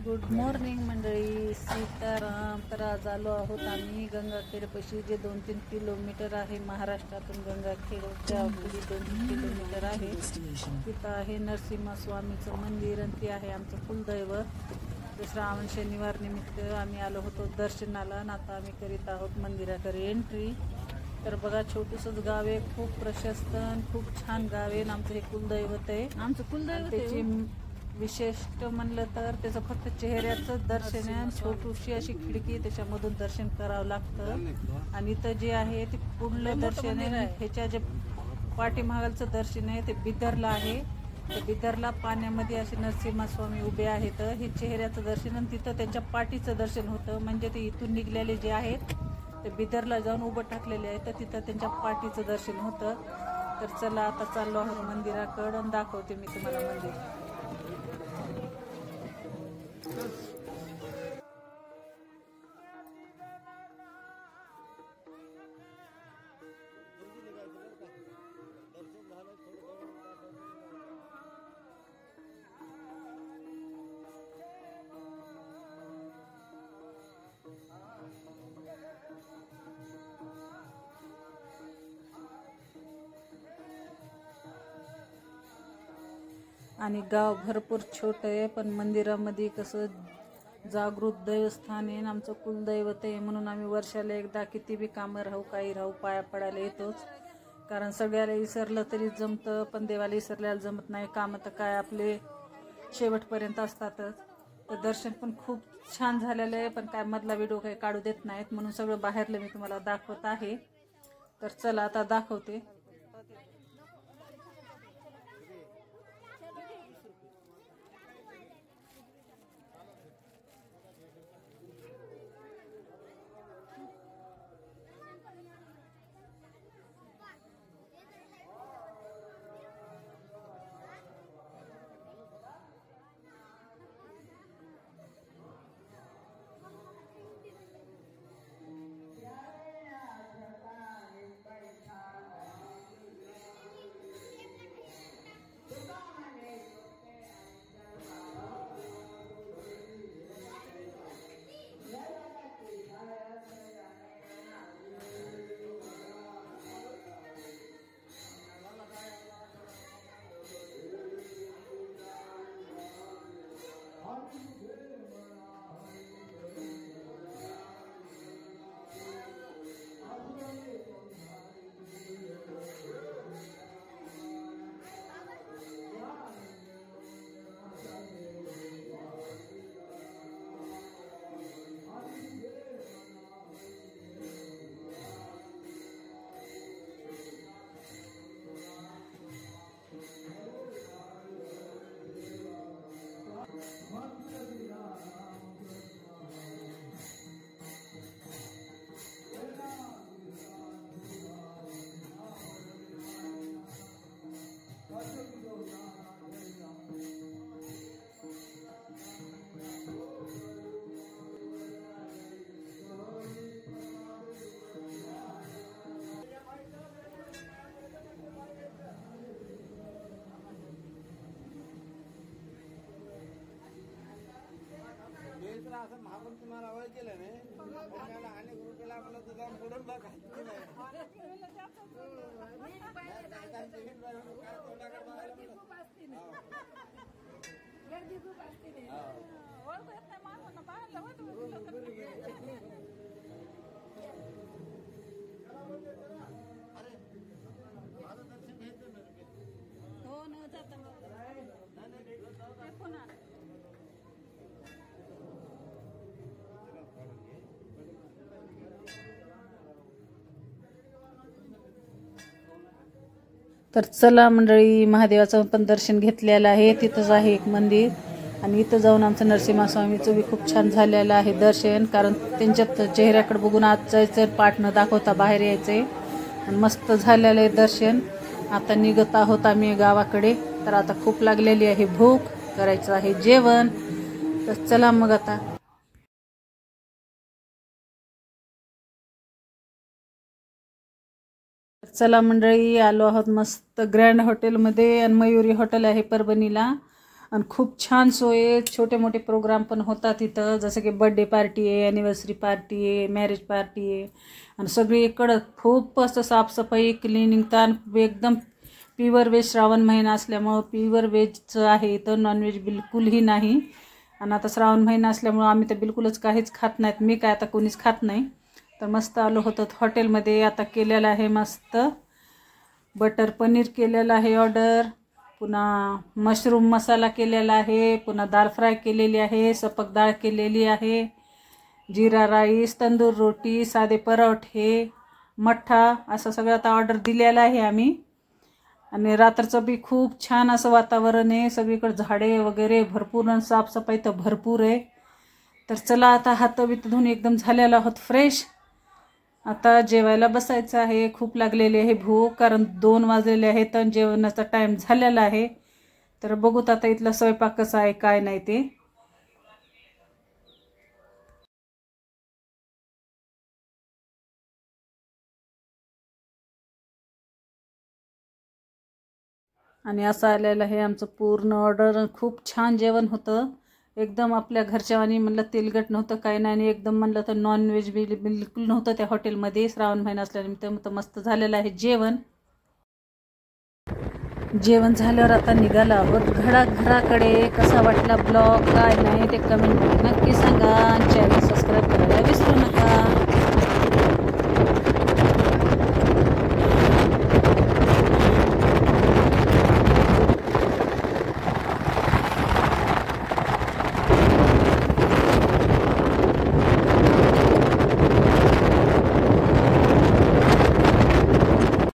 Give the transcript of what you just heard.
Good morning मंडळी, सीताराम. तर आज आलो आहोत आम्ही गंगाखेडपाशी, जे 2-3 किलोमीटर आहे महाराष्ट्रातून. गंगाखेडच्या पुढे 2-3 किलोमीटर आहे. तिथं आहे नरसिंहस्वामीचं मंदिर आणि ते आहे आमचं कुलदैवत. तर श्रावण शनिवार निमित्त आम्ही आलो होतो दर्शनाला आणि आता आम्ही करीत आहोत मंदिराकडे एंट्री. तर बघा, छोटूसंच गाव आहे, खूप प्रशस्त खूप छान गाव आहे. आमचं हे कुलदैवत आहे, आमचं कुलदैवत. त्याची विशेष म्हणलं तर त्याचं फक्त चेहऱ्याचं दर्शन आहे. छोटूशी अशी खिडकी, त्याच्यामधून दर्शन करावं लागतं. आणि इथं जे आहे ते पुढलं दर्शन आहे, ह्याच्या जे पाठीमागालचं दर्शन आहे ते बिदरला आहे. तर बिदरला पाण्यामध्ये असे नरसिंहस्वामी उभे आहेत. हे चेहऱ्याचं दर्शन आणि तिथं त्यांच्या पाठीचं दर्शन होतं. म्हणजे ते इथून निघलेले जे आहेत ते बिदरला जाऊन उभं टाकलेले आहेत, तर तिथं त्यांच्या पाठीचं दर्शन होतं. तर चला आता चाललो आहोत मंदिराकडं आणि दाखवते मी तुम्हाला मंदिर. आणि गाव भरपूर छोटं आहे, पण मंदिरामध्ये कसं जागृत देवस्थान आहे. आमचं कुलदैवत आहे, म्हणून आम्ही वर्षाला एकदा किती बी कामं राहू काही राहू पाया पडायला येतोच. कारण सगळ्याला विसरलं तरी जमतं, पण देवाला विसरल्याला जमत नाही. कामं तर काय आपले शेवटपर्यंत असतातच. तर दर्शन पण खूप छान झालेलं आहे, पण काय मधला व्हिडिओ काही काढू देत नाहीत, म्हणून सगळं बाहेरलं मी तुम्हाला दाखवत आहे. तर चला आता दाखवते. असं महापौर तुम्हाला आवड केलं नाही, अनेक रुपयाला आपलं तर जाऊन पुढून बघा हो न जाता तर चला मंडळी, महादेवाचं पण दर्शन घेतलेलं आहे. तिथंच आहे एक मंदिर आणि इथं जाऊन आमचं नरसिंहस्वामीचं बी खूप छान झालेलं आहे दर्शन. कारण त्यांच्या चेहऱ्याकडे बघून आत जायचं, पाठ न दाखवता बाहेर यायचं आणि मस्त झालेलं आहे दर्शन. आता निघत आहोत आम्ही गावाकडे. तर आता खूप लागलेली आहे भूक, करायचं आहे जेवण. तर चला मग आता. चला मंडळी, आलो आहोत मस्त ग्रँड हॉटेलमध्ये आणि मयुरी हॉटेल आहे परभणीला. आणि खूप छान सोय आहे. छोटे मोठे प्रोग्राम पण होतात इथं, जसं की बड्डे पार्टी आहे, ॲनिव्हर्सरी पार्टी आहे, मॅरेज पार्टी आहे. आणि सगळीकडं खूप असं साफसफाई क्लिनिंग तर एकदम प्युअर व्हेज श्रावण महिना असल्यामुळं प्युअर व्हेजचं आहे इथं, नॉनव्हेज बिलकुलही नाही. आणि आता श्रावण महिना असल्यामुळं आम्ही तर बिलकुलच काहीच खात नाहीत. मी काय आता कोणीच खात नाही. तर मस्त आलो होतो हॉटेलमध्ये. आता केलेलं आहे मस्त बटर पनीर केलेलं आहे ऑर्डर, पुन्हा मशरूम मसाला केलेला आहे, पुन्हा दाल फ्राय केलेली आहे, सपक डाळ केलेली आहे, जिरा राईस, तंदूर रोटी, साधे परोठे, मठ्ठा असं सगळं आता ऑर्डर दिलेलं आहे आम्ही. आणि रात्रचं बी खूप छान असं वातावरण आहे, सगळीकडे झाडे वगैरे भरपूर आणि साफसफाई तर भरपूर आहे. तर चला आता हात बीत धुवून एकदम झालेला आहोत फ्रेश. आता जेवायला बसायचं आहे. खूप लागलेली आहे भूक, कारण 2 वाजलेले आहेत आणि जेवणाचा टाईम झालेला आहे. तर बघूत आता इथला स्वयंपाक कसा आहे काय नाही ते. आणि असं आलेलं आहे आमचं पूर्ण ऑर्डर. खूप छान जेवण होतं, एकदम आपल्या घरच्या आणि म्हणलं तेलकट नव्हतं काय नाही. आणि एकदम म्हणलं तर नॉनव्हेज बिलकुल नव्हतं त्या हॉटेलमध्ये. श्रावण महिना असल्यानिमित्त मस्त झालेलं आहे जेवण. जेवण झाल्यावर आता निघालो आहोत घराकडे. कसा वाटला ब्लॉग काय नाही ते कमेंटमध्ये नक्की सांगा. चॅनल सबस्क्राईब करायला विसरू नका.